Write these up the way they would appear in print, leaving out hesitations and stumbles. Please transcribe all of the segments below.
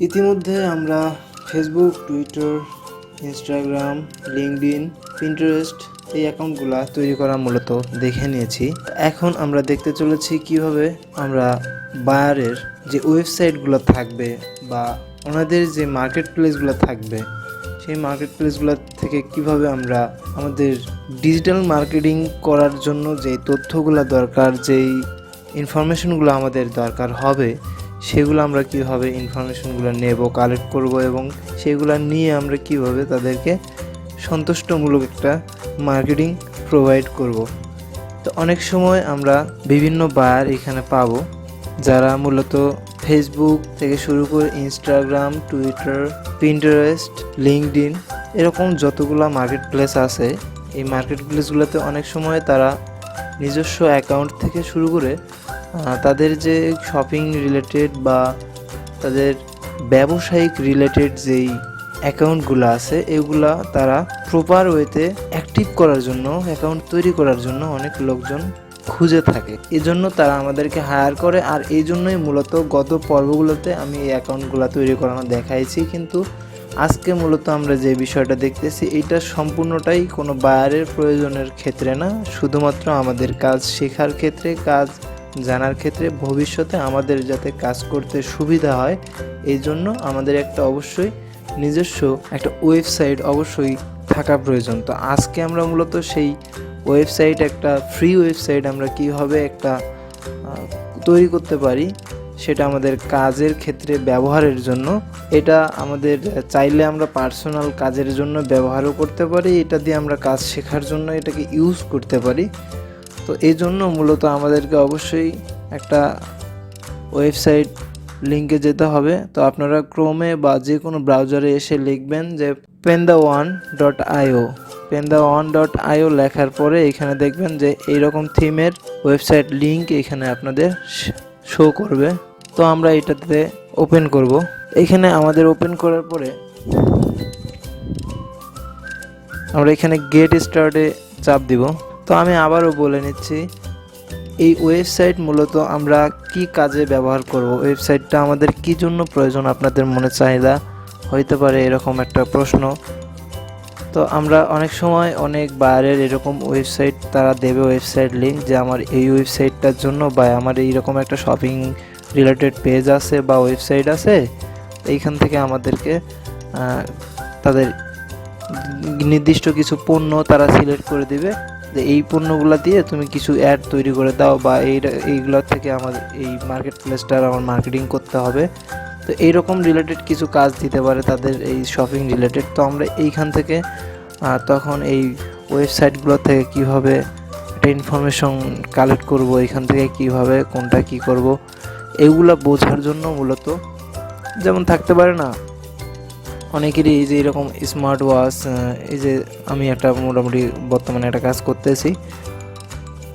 ইতিমধ্যে আমরা Facebook, Twitter, Instagram, LinkedIn, Pinterest এই অ্যাকাউন্টগুলো তৈরি করা মূলত দেখে নিয়েছি। এখন আমরা দেখতে চলেছি কিভাবে আমরা বায়ারের যে ওয়েবসাইটগুলো থাকবে বা ওনাদের যে মার্কেট প্লেসগুলো থাকবে সেই মার্কেট প্লেসগুলো থেকে কিভাবে আমরা আমাদের ডিজিটাল মার্কেটিং করার জন্য যে তথ্যগুলো দরকার, যেই ইনফরমেশনগুলো আমাদের দরকার হবে সেগুলো আমরা কীভাবে ইনফরমেশনগুলো নেব, কালেক্ট করব এবং সেগুলো নিয়ে আমরা কিভাবে তাদেরকে সন্তুষ্টমূলক একটা মার্কেটিং প্রোভাইড করব। তো অনেক সময় আমরা বিভিন্ন বায়ার এখানে পাবো যারা মূলত ফেসবুক থেকে শুরু করে ইনস্টাগ্রাম, টুইটার, পিন্টারেস্ট, লিঙ্কডইন এরকম যতগুলো মার্কেট প্লেস আছে এই মার্কেট প্লেসগুলোতে অনেক সময় তারা নিজস্ব অ্যাকাউন্ট থেকে শুরু করে তাদের যে শপিং রিলেটেড বা তাদের ব্যবসায়িক রিলেটেড যেই অ্যাকাউন্টগুলো আছে এগুলা তারা প্রপার ওয়েতে অ্যাক্টিভ করার জন্য, অ্যাকাউন্ট তৈরি করার জন্য অনেক লোকজন খুঁজে থাকে। এজন্য তারা আমাদেরকে হায়ার করে, আর এই জন্যই মূলত গত পর্বগুলোতে আমি এই অ্যাকাউন্টগুলো তৈরি করানো দেখাইছি। কিন্তু আজকে মূলত আমরা যে বিষয়টা দেখতেছি এটা সম্পূর্ণটাই কোনো বায়ারের প্রয়োজনের ক্ষেত্রে না, শুধুমাত্র আমাদের কাজ শেখার ক্ষেত্রে, কাজ জানার ক্ষেত্রে, ভবিষ্যতে আমাদের যাতে কাজ করতে সুবিধা হয় এই জন্য আমাদের একটা অবশ্যই নিজস্ব একটা ওয়েবসাইট অবশ্যই থাকা প্রয়োজন। তো আজকে আমরা মূলত সেই ওয়েবসাইট, একটা ফ্রি ওয়েবসাইট আমরা কীভাবে একটা তৈরি করতে পারি সেটা আমাদের কাজের ক্ষেত্রে ব্যবহারের জন্য, এটা আমাদের চাইলে আমরা পার্সোনাল কাজের জন্য ব্যবহারও করতে পারি, এটা দিয়ে আমরা কাজ শেখার জন্য এটাকে ইউজ করতে পারি। তো এই জন্য মূলত আমাদেরকে অবশ্যই একটা ওয়েবসাইট লিঙ্কে যেতে হবে। তো আপনারা ক্রোমে বা যে কোনো ব্রাউজারে এসে লিখবেন যে panda1.io, panda1.io লেখার পরে এখানে দেখবেন যে এইরকম থিমের ওয়েবসাইট লিঙ্ক এখানে আপনাদের শো করবে। তো আমরা এটাতে ওপেন করব। এখানে আমাদের ওপেন করার পরে আমরা এখানে গেট স্টার্টে চাপ দিব। তো আমি আবারও বলে নিচ্ছি, এই ওয়েবসাইট মূলত আমরা কি কাজে ব্যবহার করব, ওয়েবসাইটটা আমাদের কি জন্য প্রয়োজন, আপনাদের মনে চাহিদা হইতে পারে এরকম একটা প্রশ্ন। তো আমরা অনেক সময় অনেক বায়ারের এরকম ওয়েবসাইট তারা দেবে ওয়েবসাইট লিঙ্ক যে আমার এই ওয়েবসাইটটার জন্য বা আমার এইরকম একটা শপিং রিলেটেড পেজ আছে বা ওয়েবসাইট আছে, এইখান থেকে আমাদেরকে তাদের নির্দিষ্ট কিছু পণ্য তারা সিলেক্ট করে দিবে যে এই পণ্যগুলো দিয়ে তুমি কিছু অ্যাড তৈরি করে দাও বা এইগুলোর থেকে আমার এই মার্কেট প্লেসটার আমার মার্কেটিং করতে হবে। তো এইরকম রিলেটেড কিছু কাজ দিতে পারে তাদের এই শপিং রিলেটেড। তো আমরা এইখান থেকে তখন এই ওয়েবসাইটগুলো থেকে কীভাবে একটা ইনফরমেশন কালেক্ট করব, এখান থেকে কিভাবে কোনটা কি করব এগুলো বোঝার জন্য মূলত, যেমন থাকতে পারে না অনেকেরই এই যে এরকম স্মার্ট ওয়াচ, এই যে আমি একটা মোটামুটি বর্তমানে একটা কাজ করতেছি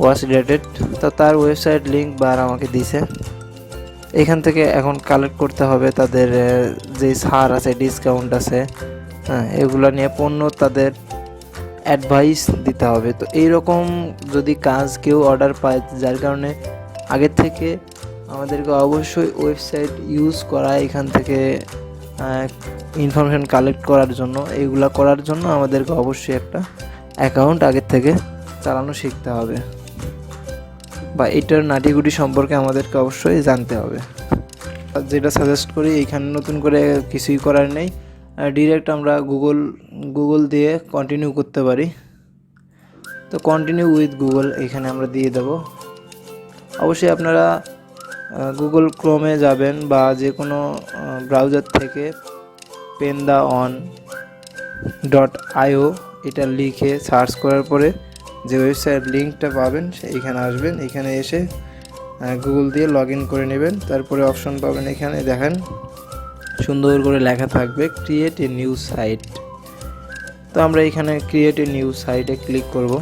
ওয়াচ রিলেটেড, তো তার ওয়েবসাইট লিঙ্ক বার আমাকে দিছে। এখান থেকে এখন কালেক্ট করতে হবে তাদের যে ছাড় আছে, ডিসকাউন্ট আছে, হ্যাঁ এগুলো নিয়ে পণ্য তাদের অ্যাডভাইস দিতে হবে। তো এইরকম যদি কাজ কেউ অর্ডার পায়, যার কারণে আগের থেকে আমাদেরকে অবশ্যই ওয়েবসাইট ইউজ করা, এখান থেকে ইনফরমেশন কালেক্ট করার জন্য, এইগুলা করার জন্য আমাদেরকে অবশ্যই একটা অ্যাকাউন্ট আগের থেকে চালানো শিখতে হবে বা এটার নাটিগুটি সম্পর্কে আমাদেরকে অবশ্যই জানতে হবে। যেটা সাজেস্ট করি, এইখানে নতুন করে কিছুই করার নেই, ডিরেক্ট আমরা গুগল দিয়ে কন্টিনিউ করতে পারি। তো কন্টিনিউ উইথ গুগল এখানে আমরা দিয়ে দেব। অবশ্যই আপনারা গুগল ক্রোমে যাবেন বা যে কোনো ব্রাউজার থেকে panda1.io এটা লিখে সার্চ করার পরে যে ওয়েবসাইট লিঙ্কটা পাবেন এইখানে আসবেন, এখানে এসে গুগল দিয়ে লগ ইন করে নেবেন। তারপরে অপশন পাবেন, এখানে দেখেন সুন্দর করে লেখা থাকবে ক্রিয়েট এ নিউ সাইট। তো আমরা এখানে ক্রিয়েট এ নিউ সাইটে ক্লিক করব।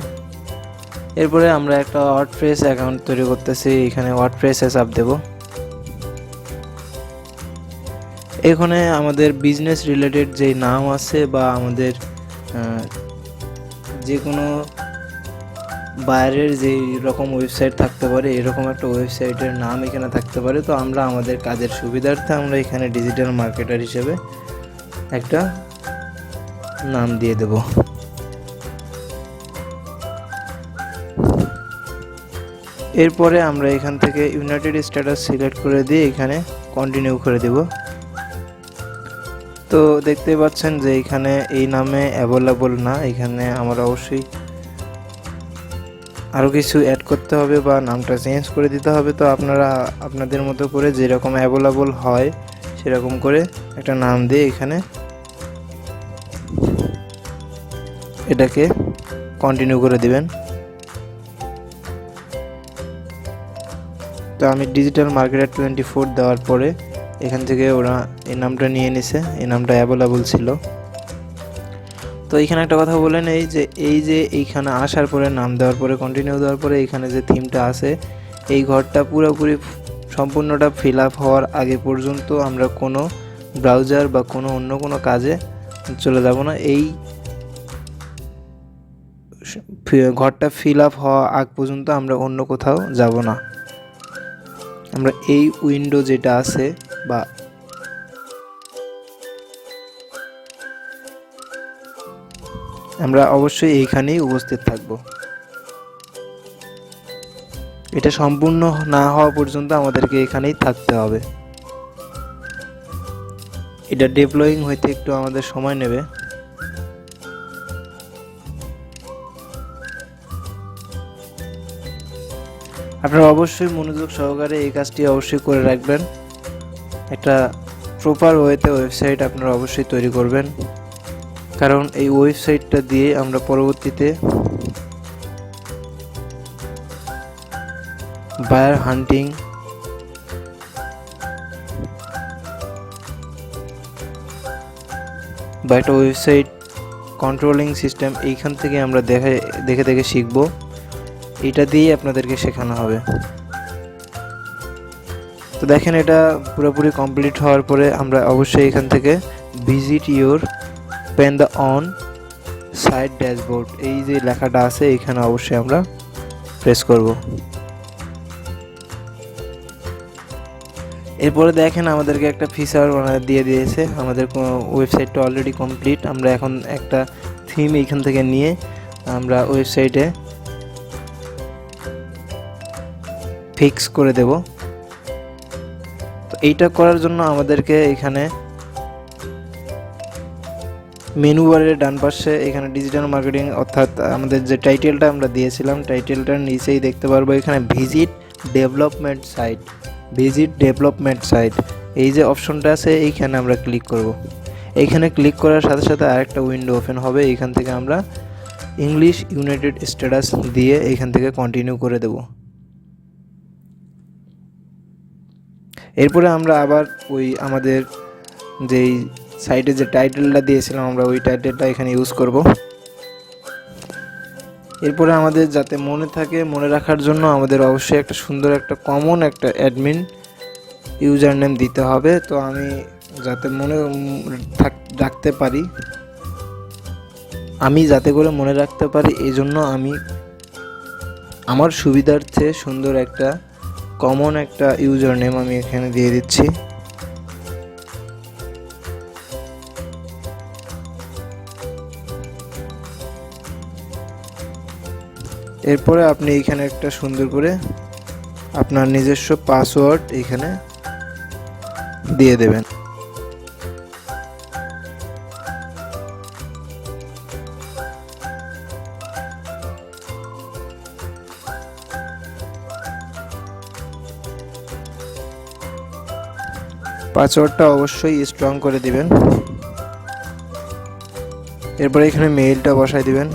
এরপরে আমরা একটা ওয়ার্ডপ্রেস অ্যাকাউন্ট তৈরি করতেছি, এখানে ওয়ার্ডপ্রেসে চাপ দেব। এখানে আমাদের বিজনেস রিলেটেড যে নাম আছে বা আমাদের যে কোনো বাইরের যে রকম ওয়েবসাইট থাকতে পারে এরকম একটা ওয়েবসাইটের নাম এখানে থাকতে পারে। তো আমরা আমাদের কাজের সুবিধার্থে আমরা এখানে ডিজিটাল মার্কেটার হিসেবে একটা নাম দিয়ে দেব। এরপরে আমরা এখান থেকে ইউনাইটেড স্ট্যাটাস সিলেক্ট করে দিয়ে এখানে কন্টিনিউ করে দেব। তো দেখতে পাচ্ছেন যে এখানে এই নামে অ্যাভেলেবল না, এখানে আমরা অবশ্যই আরও কিছু অ্যাড করতে হবে বা নামটা চেঞ্জ করে দিতে হবে। তো আপনারা আপনাদের মতো করে যেরকম অ্যাভেলেবল হয় সেরকম করে একটা নাম দিয়ে এখানে এটাকে কন্টিনিউ করে দিবেন। তো আমি ডিজিটাল মার্কেটার 24 দেওয়ার পরে এখান থেকে ওরা এই নামটা নিয়ে নিছে, এই নামটা অ্যাভেলেবল ছিল। তো এইখানে একটা কথা বলে নেই যে এইখানে আসার পরে নাম দেওয়ার পরে কন্টিনিউ দেওয়ার পরে এইখানে যে থিমটা আছে এই ঘরটা পুরোপুরি সম্পূর্ণটা ফিল আপ হওয়ার আগে পর্যন্ত আমরা কোনো ব্রাউজার বা কোনো অন্য কোনো কাজে চলে যাব না। এই ঘরটা ফিল আপ হওয়া আগ পর্যন্ত আমরা অন্য কোথাও যাব না। আমরা এই উইন্ডো যেটা আছে বা আমরা অবশ্যই এইখানেই উপস্থিত থাকব। এটা সম্পূর্ণ না হওয়া পর্যন্ত আমাদেরকে এখানেই থাকতে হবে। এটা ডেপ্লয়িং হইতে একটু আমাদের সময় নেবে। আপনারা অবশ্যই মনোযোগ সহকারে এই কাজটি অবশ্যই করে রাখবেন। একটা প্রপার ওয়েতে ওয়েবসাইট আপনারা অবশ্যই তৈরি করবেন, কারণ এই ওয়েবসাইটটা দিয়ে আমরা পরবর্তীতে বায়ার হান্টিং বা একটা ওয়েবসাইট কন্ট্রোলিং সিস্টেম এইখান থেকে আমরা দেখে দেখে শিখব। এটা দিয়ে আপনাদেরকে শেখানো হবে। তো দেখেন এটা পুরোপুরি কমপ্লিট হওয়ার পরে আমরা অবশ্যই এখান থেকে visit your pen the on site dashboard এই যে লেখাটা আছে এখানে অবশ্যই আমরা প্রেস করব। এরপরে দেখেন আমাদেরকে একটা ফিচার দিয়ে দিয়েছে, আমাদের ওয়েবসাইটটা অলরেডি কমপ্লিট। আমরা এখন একটা থিম এইখান থেকে নিয়ে আমরা ওয়েবসাইটে ফিক্স করে দেব। তো এইটা করার জন্য আমাদেরকে এখানে মেনু বারের ডান পাশে এখানে ডিজিটাল মার্কেটিং অর্থাৎ আমাদের যে টাইটেলটা আমরা দিয়েছিলাম টাইটেলটার নিচেই দেখতে পারবো এখানে ভিজিট ডেভেলপমেন্ট সাইট এই যে অপশনটা আছে এইখানে আমরা ক্লিক করব। এইখানে ক্লিক করার সাথে সাথে আরেকটা উইন্ডো ওপেন হবে। এইখান থেকে আমরা ইংলিশ ইউনাইটেড স্ট্যাটাস দিয়ে এইখান থেকে কন্টিনিউ করে দেব। এরপরে আমরা আবার ওই আমাদের যেই সাইটে যে টাইটেলটা দিয়েছিলাম আমরা ওই টাইটেলটা এখানে ইউজ করব। এরপরে আমাদের যাতে মনে থাকে, মনে রাখার জন্য আমাদের অবশ্যই একটা সুন্দর একটা কমন একটা অ্যাডমিন ইউজার নেম দিতে হবে। তো আমি যাতে রাখতে পারি, মনে রাখতে পারি এই জন্য আমি আমার সুবিধার্থে সুন্দর একটা কমন একটা ইউজার নেম আমি এখানে দিয়ে দিচ্ছি। এরপরে আপনি এইখানে একটা সুন্দর করে আপনার নিজস্ব পাসওয়ার্ড এইখানে দিয়ে দেবেন। পাসওয়ার্ডটা অবশ্যই স্ট্রং করে দিবেন। এরপরে এখানে মেইলটা বসাই দিবেন।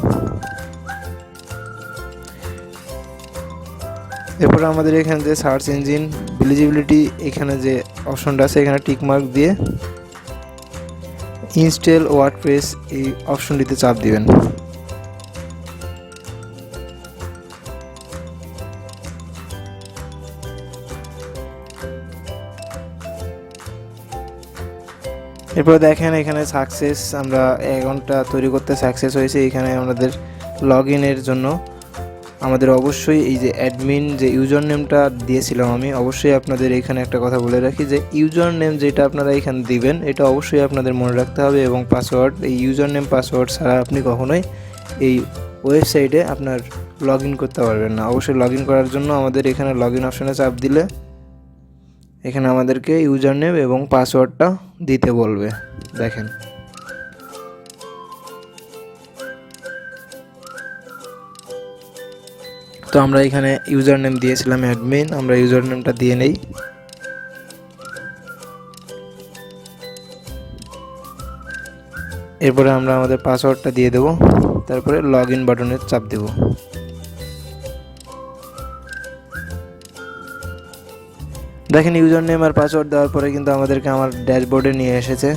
এরপরে আমাদের এখানে যে সার্চ ইঞ্জিন ভিজিবিলিটি এখানে যে অপশনটা আছে এখানে টিক মার্ক দিয়ে ইনস্টল ওয়ার্ডপ্রেস এই অপশনটিতে চাপ দিবেন। এরপরে দেখেন এখানে সাকসেস, আমরা অ্যাকাউন্টটা তৈরি করতে সাকসেস হয়েছে। এখানে আমাদের লগ ইনের জন্য আমাদের অবশ্যই এই যে অ্যাডমিন যে ইউজার নেমটা দিয়েছিলাম আমি, অবশ্যই আপনাদের এখানে একটা কথা বলে রাখি যে ইউজার নেম যেটা আপনারা এখানে দিবেন এটা অবশ্যই আপনাদের মনে রাখতে হবে, এবং পাসওয়ার্ড, এই ইউজার নেম পাসওয়ার্ড ছাড়া আপনি কখনোই এই ওয়েবসাইটে আপনার লগ ইন করতে পারবেন না। অবশ্যই লগ ইন করার জন্য আমাদের এখানে লগ ইন অপশানে চাপ দিলে এখানে আমাদেরকে ইউজার নেম এবং পাসওয়ার্ডটা দিতে বলবে। দেখেন, তো আমরা এখানে ইউজার নেম দিয়েছিলাম অ্যাডমিন, আমরা ইউজার নেমটা দিয়ে নেই। এরপরে আমরা আমাদের পাসওয়ার্ডটা দিয়ে দেব, তারপরে লগ ইন বাটনে চাপ দেব। দেখেন ইউজার নেম আর পাসওয়ার্ড দেওয়ার পরে কিন্তু আমাদেরকে আমার ড্যাশবোর্ডে নিয়ে এসেছে।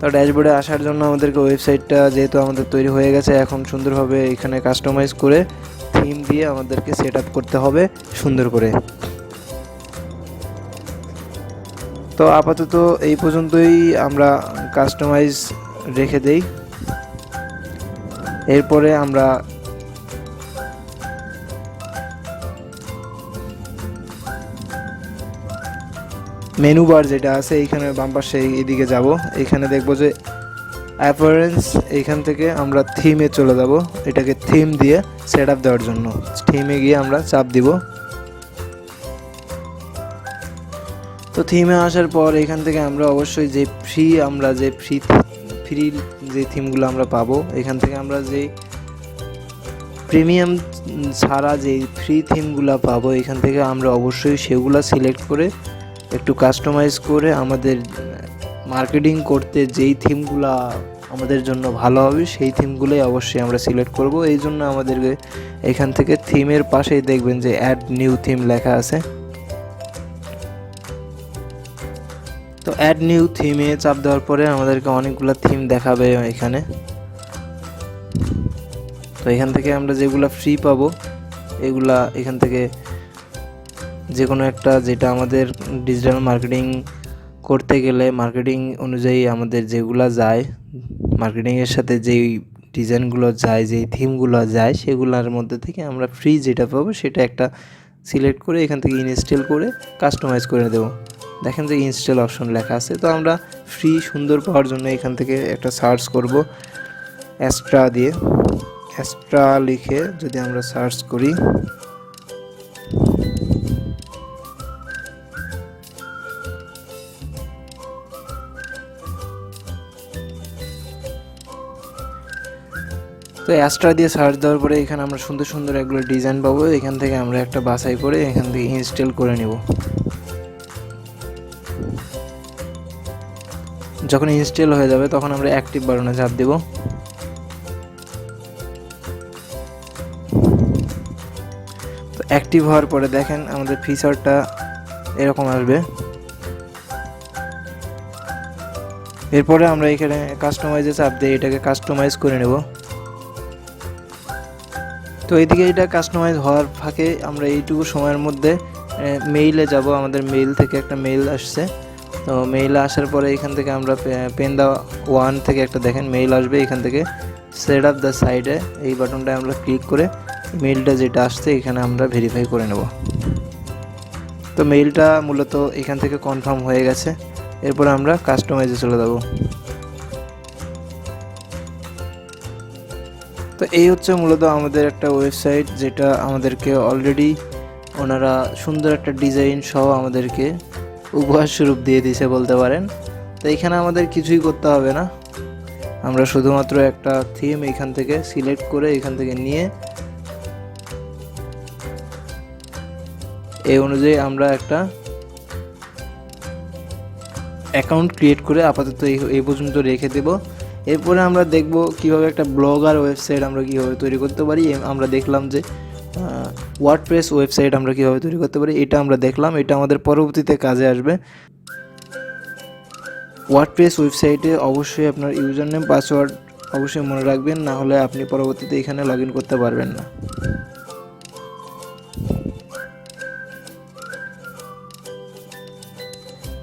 তো ড্যাশবোর্ডে আসার জন্য আমাদেরকে ওয়েবসাইটটা যেহেতু আমাদের তৈরি হয়ে গেছে, এখন সুন্দরভাবে এখানে কাস্টমাইজ করে থিম দিয়ে আমাদেরকে সেট আপ করতে হবে সুন্দর করে। তো আপাতত এই পর্যন্তই আমরা কাস্টমাইজ রেখে দেই। এরপরে আমরা মেনু বার যেটা আছে এইখানে বাম পাশে এদিকে যাব, এখানে দেখব যে অ্যাপিয়ারেন্স, এইখান থেকে আমরা থিমে চলে যাব, এটাকে থিম দিয়ে সেট আপ দেওয়ার জন্য থিমে গিয়ে আমরা চাপ দিব। তো থিমে আসার পর এখান থেকে আমরা অবশ্যই যে ফ্রি যে থিমগুলো আমরা পাবো, এখান থেকে আমরা যে প্রিমিয়াম ছাড়া যে ফ্রি থিমগুলো পাবো, এখান থেকে আমরা অবশ্যই সেগুলো সিলেক্ট করে একটু কাস্টমাইজ করে আমাদের মার্কেটিং করতে যেই থিমগুলো আমাদের জন্য ভালো হবে সেই থিমগুলোই অবশ্যই আমরা সিলেক্ট করব। এই জন্য আমাদেরকে এখান থেকে থিমের পাশেই দেখবেন যে অ্যাড নিউ থিম লেখা আছে। তো অ্যাড নিউ থিমে চাপ দেওয়ার পরে আমাদেরকে অনেকগুলো থিম দেখাবে এখানে। তো এখান থেকে আমরা যেগুলো ফ্রি পাবো এগুলা এখান থেকে যে কোনো একটা, যেটা আমাদের ডিজিটাল মার্কেটিং করতে গেলে মার্কেটিং অনুযায়ী আমাদের যেগুলা যায়, মার্কেটিংয়ের সাথে যেই ডিজাইনগুলো যায়, যেই থিমগুলো যায়, সেগুলোর মধ্যে থেকে আমরা ফ্রি যেটা পাবো সেটা একটা সিলেক্ট করে এখান থেকে ইনস্টল করে কাস্টমাইজ করে দেবো। দেখেন যে ইনস্টল অপশন লেখা আছে। তো আমরা ফ্রি সুন্দর পাওয়ার জন্য এখান থেকে একটা সার্চ করব অ্যাস্ট্রা দিয়ে, অ্যাস্ট্রা লিখে যদি আমরা সার্চ করি, তো অ্যাস্ট্রা দিয়ে সার্চ দেওয়ার পরে এখানে আমরা সুন্দর সুন্দর এগুলো ডিজাইন পাবো। এখান থেকে আমরা একটা বাছাই করে এখান থেকে ইনস্টল করে নেব। যখন ইনস্টল হয়ে যাবে তখন আমরা অ্যাক্টিভ বাটনে চাপ দেব। তো অ্যাক্টিভ হওয়ার পরে দেখেন আমাদের ফিচারটা এরকম আসবে। এরপরে আমরা এখানে কাস্টমাইজে চাপ দিয়ে এটাকে কাস্টমাইজ করে নেব। তো এইদিকে এটা কাস্টমাইজ হওয়ার ফাঁকে আমরা এইটুকু সময়ের মধ্যে মেইলে যাব। আমাদের মেইল থেকে একটা মেইল আসছে। তো মেইলে আসার পরে এখান থেকে আমরা পেন দা ওয়ান থেকে একটা দেখেন মেইল আসবে। এখান থেকে সেট আপ দ্য সাইডে এই বাটনটা আমরা ক্লিক করে মেইলটা যেটা আসছে এখানে আমরা ভেরিফাই করে নেব। তো মেইলটা মূলত এখান থেকে কনফার্ম হয়ে গেছে। এরপর আমরা কাস্টমাইজে চলে যাব। তো এই হচ্ছে মূলত আমাদের একটা ওয়েবসাইট, যেটা আমাদেরকে অলরেডি ওনারা সুন্দর একটা ডিজাইন সহ আমাদেরকে উপহার স্বরূপ দিয়ে দিয়েছে বলতে পারেন। তো এখানে আমাদের কিছুই করতে হবে না, আমরা শুধুমাত্র একটা থিম এখান থেকে সিলেক্ট করে এখান থেকে নিয়ে এই অনুযায়ী আমরা একটা অ্যাকাউন্ট ক্রিয়েট করে আপাতত এই পর্যন্ত রেখে দেব। এরপরে আমরা দেখব কিভাবে একটা ব্লগার ওয়েবসাইট আমরা কীভাবে তৈরি করতে পারি। আমরা দেখলাম যে ওয়ার্ডপ্রেস ওয়েবসাইট আমরা কীভাবে তৈরি করতে পারি, এটা আমরা দেখলাম, এটা আমাদের পরবর্তীতে কাজে আসবে। ওয়ার্ডপ্রেস ওয়েবসাইটে অবশ্যই আপনার ইউজার নেম পাসওয়ার্ড অবশ্যই মনে রাখবেন, না হলে আপনি পরবর্তীতে এখানে লগ ইন করতে পারবেন না।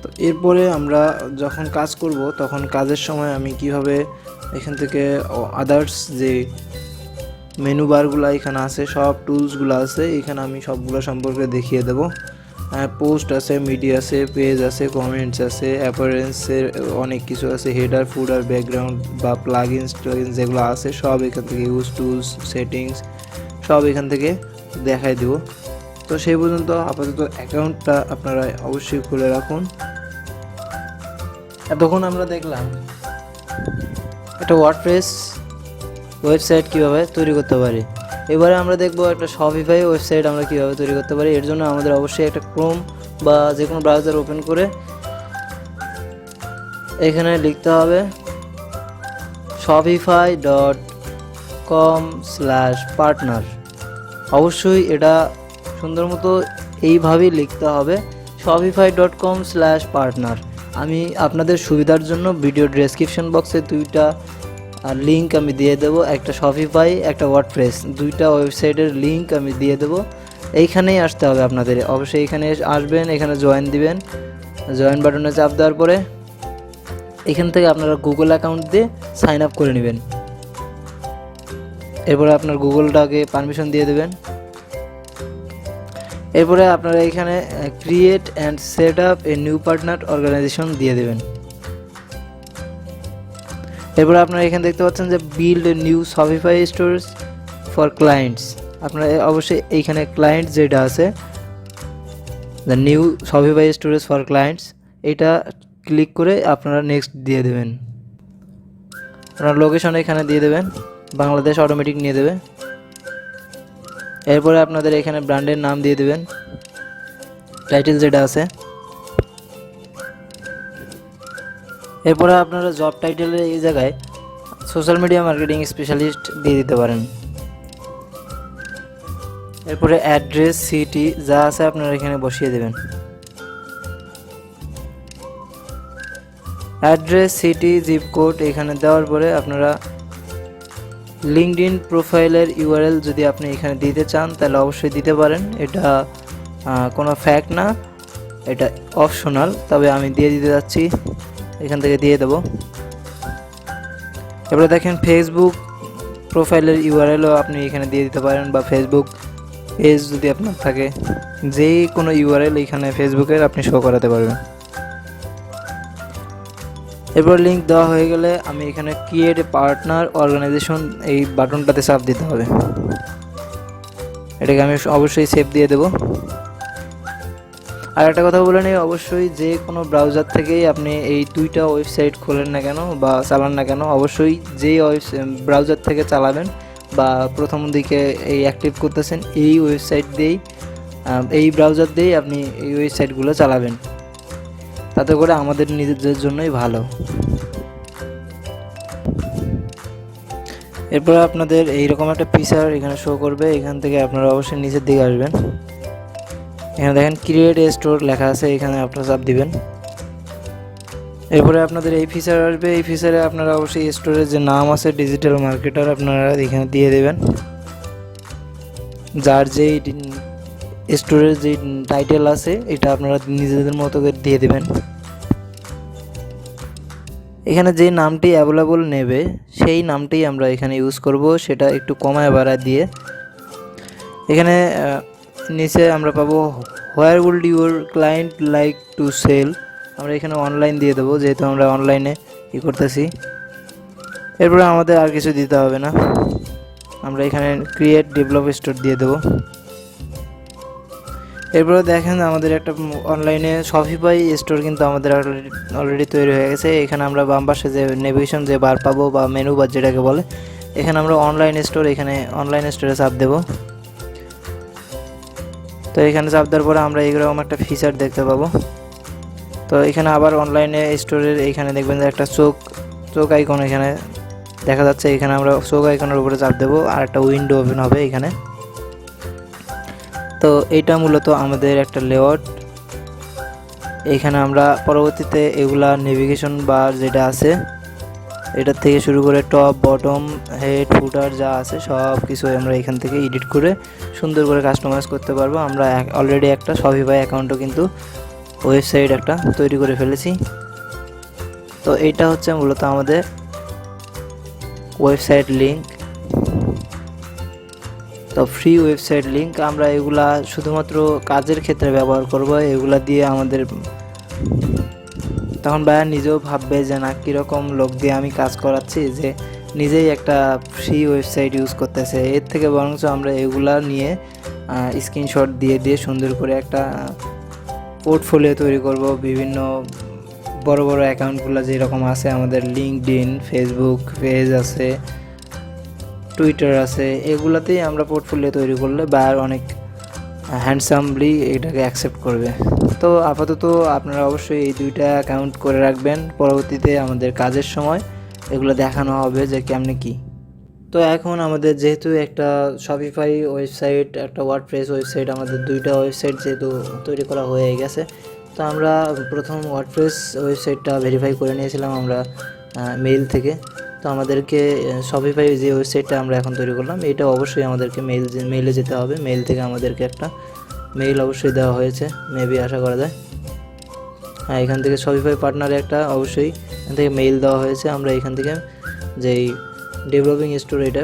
তো এরপরে আমরা যখন কাজ করব তখন কাজের সময় আমি কিভাবে এখান থেকে আদার্স যে মেনু বারগুলো এখানে আছে, সব টুলসগুলো আছে এখানে, আমি সবগুলো সম্পর্কে দেখিয়ে দেবো। পোস্ট আছে, মিডিয়া আছে, পেজ আছে, কমেন্টস আছে, অ্যাপারেন্সের অনেক কিছু আছে, হেডার, ফুডার, ব্যাকগ্রাউন্ড বা প্লাগইনস যেগুলো আছে সব এখান থেকে, ইউজ টুলস, সেটিংস সব এখান থেকে দেখাই দেবো। তো সেই পর্যন্ত আপাতত অ্যাকাউন্টটা আপনারা অবশ্যই খুলে রাখুন। এতক্ষণ আমরা দেখলাম একটা ওয়ার্ডপ্রেস ওয়েবসাইট কীভাবে তৈরি করতে পারি। এবারে আমরা দেখব একটা শপিফাই ওয়েবসাইট আমরা কীভাবে তৈরি করতে পারি। এর জন্য আমাদের অবশ্যই একটা ক্রোম বা যে কোনো ব্রাউজার ওপেন করে এখানে লিখতে হবে shopify.com/partner। অবশ্যই এটা সুন্দর মতো এইভাবেই লিখতে হবে, shopify.com/partner। আমি আপনাদের সুবিধার জন্য ভিডিও ডেসক্রিপশন বক্সে দুইটা লিঙ্ক আমি দিয়ে দেবো, একটা শপিফাই, একটা ওয়ার্ডপ্রেস, দুইটা ওয়েবসাইটের লিঙ্ক আমি দিয়ে দেবো। এইখানেই আসতে হবে আপনাদের, অবশ্যই এখানে আসবেন, এখানে জয়েন দিবেন, জয়েন বাটনে চাপ দেওয়ার পরে এখান থেকে আপনারা গুগল অ্যাকাউন্ট দিয়ে সাইন আপ করে নেবেন। এরপরে আপনার গুগলটাকে পারমিশন দিয়ে দেবেন। এরপরে আপনারা এখানে create and set up a new partner organization দিয়ে দেবেন। এরপরে আপনারা এখানে দেখতে পাচ্ছেন যে build new Shopify stores for clients. আপনারা অবশ্যই এইখানে ক্লায়েন্ট যেটা আছে, the new Shopify storage for clients, এটা ক্লিক করে আপনারা নেক্সট দিয়ে দেবেন। আপনার লোকেশন এখানে দিয়ে দেবেন, বাংলাদেশ অটোমেটিক নিয়ে দেবে। এরপরে আপনাদের এখানে ব্র্যান্ডের নাম দিয়ে দেবেন, টাইটেল যেটা আছে। এরপরে আপনারা জব টাইটেলের এই জায়গায় সোশ্যাল মিডিয়া মার্কেটিং স্পেশালিস্ট দিয়ে দিতে পারেন। এরপরে অ্যাড্রেস, সিটি যা আছে আপনারা এখানে বসিয়ে দেবেন। অ্যাড্রেস, সিটি, জিপ কোড এখানে দেওয়ার পরে আপনারা লিঙ্কডইন প্রোফাইলের ইউআরএল যদি আপনি এখানে দিতে চান তাহলে অবশ্যই দিতে পারেন। এটা কোনো ফ্যাক্ট না, এটা অপশনাল, তবে আমি দিয়ে দিতে যাচ্ছি, এখান থেকে দিয়ে দেব। এবারে দেখেন ফেসবুক প্রোফাইলের ইউআরএলও আপনি এখানে দিয়ে দিতে পারেন, বা ফেসবুক পেজ যদি আপনার থাকে, যে কোনো ইউআরএল এখানে ফেসবুকের আপনি শো করাতে পারবেন। এরপর লিঙ্ক দেওয়া হয়ে গেলে আমি এখানে ক্রিয়েট এ পার্টনার অর্গানাইজেশন এই বাটনটাতে চাপ দিতে হবে। এটাকে আমি অবশ্যই সেভ দিয়ে দেব। আর একটা কথা বলে নিই, অবশ্যই যে কোনো ব্রাউজার থেকেই আপনি এই দুইটা ওয়েবসাইট খোলেন না কেন বা চালান না কেন, অবশ্যই যেই ব্রাউজার থেকে চালাবেন বা প্রথম দিকে এই অ্যাক্টিভ করতেছেন এই ওয়েবসাইট দিয়েই, এই ব্রাউজার দিয়েই আপনি এই ওয়েবসাইটগুলো চালাবেন, তাতে করে আমাদের নিজেদের জন্যই ভালো। এরপর আপনাদের এইরকম একটা ফিচার এখানে শো করবে, এখান থেকে আপনারা অবশ্যই নিচের দিকে আসবেন, এখানে দেখেন ক্রিয়েট এ স্টোর লেখা আছে, এখানে আপনারা চাপ দিবেন। এরপরে আপনাদের এই ফিচার আসবে, এই ফিচারে আপনারা অবশ্যই স্টোরের যে নাম আছে ডিজিটাল মার্কেটার আপনারা এখানে দিয়ে দেবেন, যার যেই স্টোরের যে টাইটেল আছে এটা আপনারা নিজেদের মতো করে দিয়ে দেবেন। এখানে যে নামটি অ্যাভেলেবল নেবে সেই নামটি আমরা এখানে ইউজ করব, সেটা একটু কমায় বাড়ায় দিয়ে। এখানে নিচে আমরা পাবো where would your client like to sell, আমরা এখানে অনলাইন দিয়ে দেবো, যেহেতু আমরা অনলাইনে করতেছি। এরপরে আমাদের আর কিছু দিতে হবে না, আমরা এখানে ক্রিয়েট ডেভেলপ স্টোর দিয়ে দেবো। এরপরে দেখেন আমাদের একটা অনলাইনে শপিফাই স্টোর কিন্তু আমাদের অলরেডি তৈরি হয়ে গেছে। এখানে আমরা বাম পাশে যে নেভিগেশন যে বার পাবো বা মেনু বার যেটাকে বলে, এখানে আমরা অনলাইন স্টোর, এখানে অনলাইন স্টোরে চাপ দেবো। তো এখানে চাপ দেওয়ার পরে আমরা এরকম একটা ফিচার দেখতে পাবো। তো এখানে আবার অনলাইনে স্টোরের এইখানে দেখবেন যে একটা চোখ আইকন এখানে দেখা যাচ্ছে, এখানে আমরা চোখ আইকনের উপরে চাপ দেবো আর একটা উইন্ডো ওপেন হবে এখানে। তো এইটা মূলত আমাদের একটা লেআউট। এইখানে আমরা পরবর্তীতে এগুলা নেভিগেশন বার যেটা আছে এটার থেকে শুরু করে টপ, বটম, হেড, ফুটার যা আছে সব কিছু আমরা এখান থেকে এডিট করে সুন্দর করে কাস্টমাইজ করতে পারবো। আমরা অলরেডি একটা শপিফাই অ্যাকাউন্টও কিন্তু ওয়েবসাইট একটা তৈরি করে ফেলেছি। তো এইটা হচ্ছে মূলত আমাদের ওয়েবসাইট লিঙ্ক। তো ফ্রি ওয়েবসাইট লিঙ্ক আমরা এগুলা শুধুমাত্র কাজের ক্ষেত্রে ব্যবহার করব। এগুলা দিয়ে আমাদের তখন ভাইয়া নিজেও ভাববে যে না কীরকম লোক দিয়ে আমি কাজ করাচ্ছি, যে নিজেই একটা ফ্রি ওয়েবসাইট ইউজ করতেছে। এর থেকে বরঞ্চ আমরা এগুলা নিয়ে স্ক্রিনশট দিয়ে দিয়ে সুন্দর করে একটা পোর্টফোলিও তৈরি করব। বিভিন্ন বড় বড় অ্যাকাউন্টগুলো যেরকম আছে আমাদের, লিঙ্কডইন, ফেসবুক পেজ আছে, টুইটার আছে, এগুলাতেই আমরা পোর্টফোলিও তৈরি করলে বায়ার অনেক হ্যান্ডসামলি এটাকে অ্যাকসেপ্ট করবে। তো আপাতত আপনারা অবশ্যই এই দুইটা অ্যাকাউন্ট করে রাখবেন, পরবর্তীতে আমাদের কাজের সময় এগুলো দেখানো হবে যে কেমনে কি। তো এখন আমাদের যেহেতু একটা শপিফাই ওয়েবসাইট, একটা ওয়ার্ডপ্রেস ওয়েবসাইট, আমাদের দুইটা ওয়েবসাইট যেহেতু তৈরি করা হয়ে গেছে, তো আমরা প্রথম ওয়ার্ডপ্রেস ওয়েবসাইটটা ভেরিফাই করে নিয়েছিলাম আমরা মেইল থেকে। তো আমাদেরকে শপিফাই যে ওয়েবসাইটটা আমরা এখন তৈরি করলাম, এটা অবশ্যই আমাদেরকে মেইলে যেতে হবে। মেইল থেকে আমাদেরকে একটা মেইল অবশ্যই দেওয়া হয়েছে, মেবি আশা করা যায়। হ্যাঁ, এখান থেকে শপিফাই পার্টনারে একটা অবশ্যই এখান থেকে মেইল দেওয়া হয়েছে। আমরা এখান থেকে যেই ডেভেলপিং স্টোর, এটা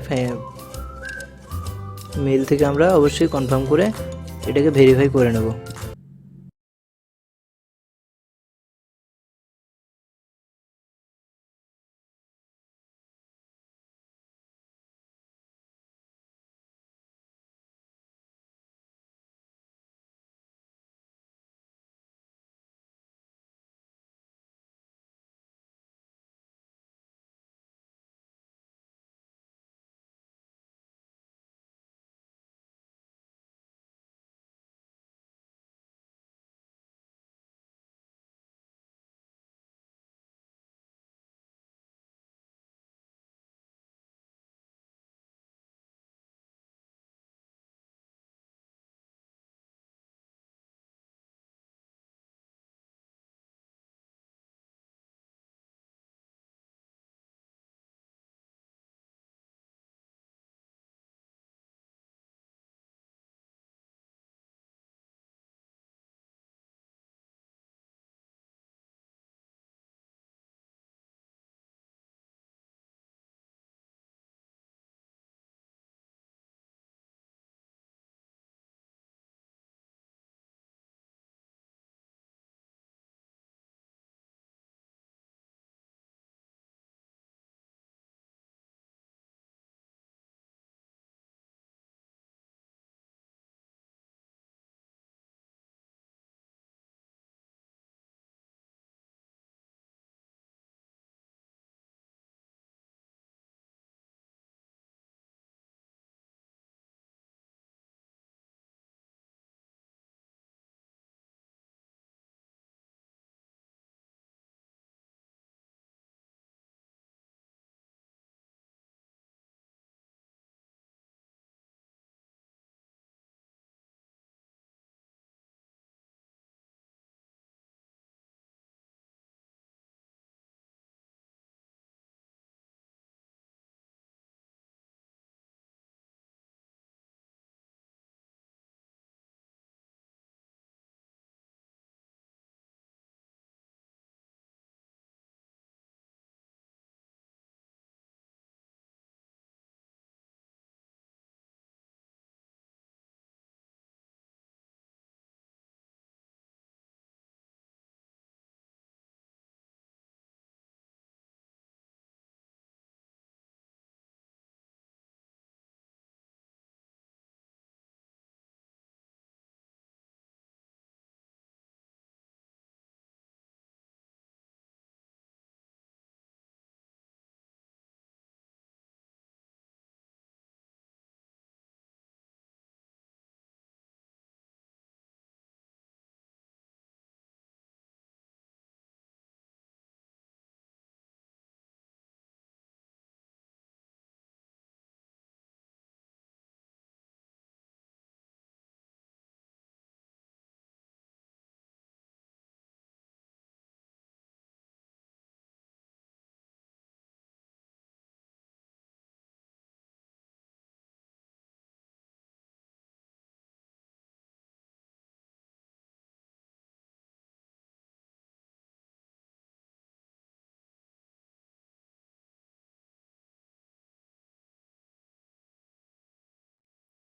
মেইল থেকে আমরা অবশ্যই কনফার্ম করে এটাকে ভেরিফাই করে নেব।